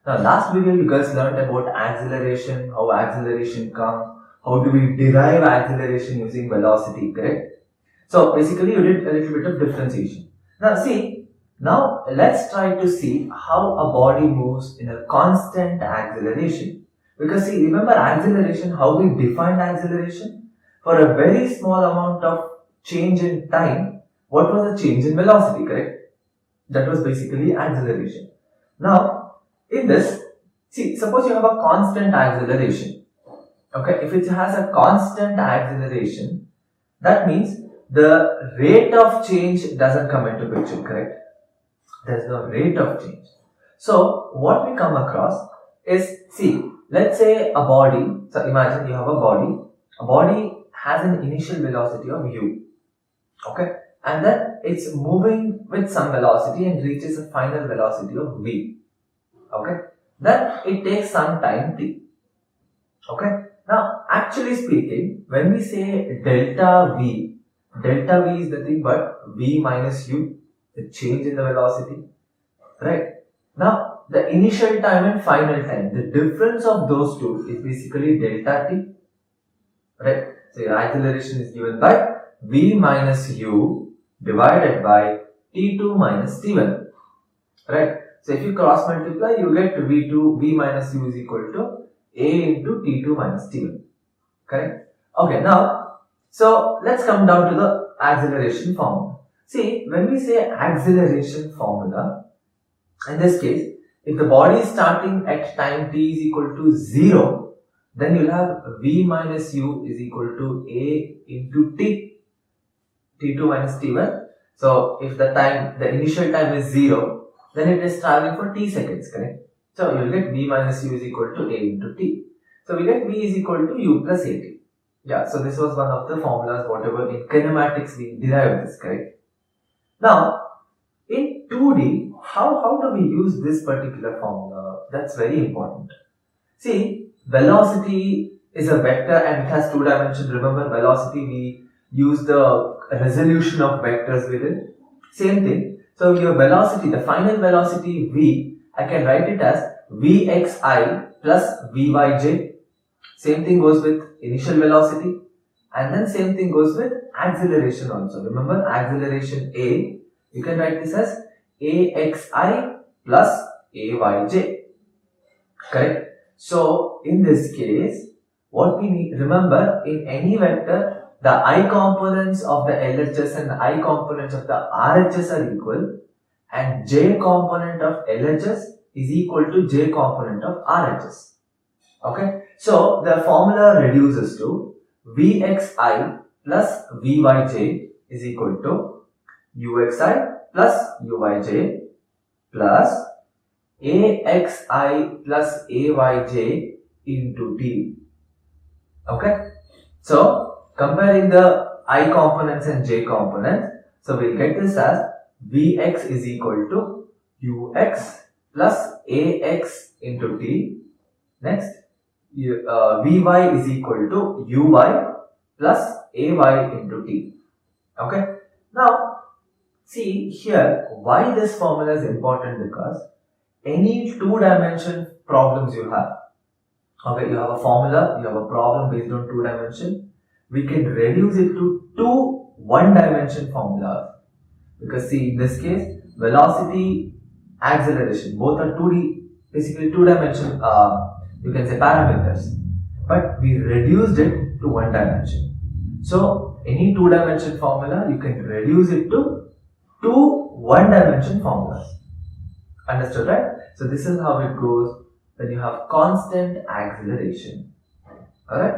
Now last video you guys learned about acceleration, how acceleration comes, how do we derive acceleration using velocity, correct? So basically you did a little bit of differentiation. Now let's try to see how a body moves in a constant acceleration. Because see, remember acceleration, how we defined acceleration? For a very small amount of change in time, what was the change in velocity, correct? That was basically acceleration. Now, in this, see, suppose you have a constant acceleration. Okay, if it has a constant acceleration, that means the rate of change doesn't come into picture, correct? There's no rate of change. So, what we come across is, see, let's say a body, so imagine you have a body has an initial velocity of u, okay, and then it's moving with some velocity and reaches a final velocity of v, okay, then it takes some time t, okay. Now, actually speaking, when we say delta v is nothing but v minus u, the change in the velocity, right? Now, the initial time and final time, the difference of those two is basically delta t, right? So, your acceleration is given by v minus u divided by t2 minus t1, right? So, if you cross multiply, you get v minus u is equal to a into t2 minus t1, correct? Okay, now, so let's come down to the acceleration formula. See, when we say acceleration formula, in this case, if the body is starting at time t is equal to 0, then you'll have v minus u is equal to a into t2 minus t1. So, if the initial time is 0, then it is traveling for t seconds, correct? So, you'll get v minus u is equal to a into t. So, we get v is equal to u plus at. Yeah, so this was one of the formulas, whatever in kinematics we derived this, correct? Now, in 2D, how do we use this particular formula? That's very important. See, velocity is a vector and it has two dimensions. Remember, velocity we use the resolution of vectors within. Same thing. So, your velocity, the final velocity v, I can write it as vxi plus vyj. Same thing goes with initial velocity, and then same thing goes with acceleration also. Remember, acceleration a, you can write this as axi plus ayj, correct? So, in this case, what we need, remember, in any vector, the I components of the LHS and the I components of the RHS are equal, and J component of LHS is equal to J component of RHS. Okay, so the formula reduces to Vxi plus Vyj is equal to Uxi plus Uyj plus Axi plus Ayj into T. Okay, so comparing the I components and J components, so we'll get this as Vx is equal to Ux plus Ax into T. Next, Vy is equal to Uy plus Ay into T. Okay. Now, see here why this formula is important, because any two-dimension problems you have, okay, you have a formula, you have a problem based on two dimension, we can reduce it to two one-dimension formulas. Because see, in this case, velocity, acceleration, both are 2D, basically two-dimension, you can say parameters. But we reduced it to one dimension. So, any two-dimension formula, you can reduce it to two one-dimension formulas. Understood, right? So, this is how it goes when you have constant acceleration. Alright?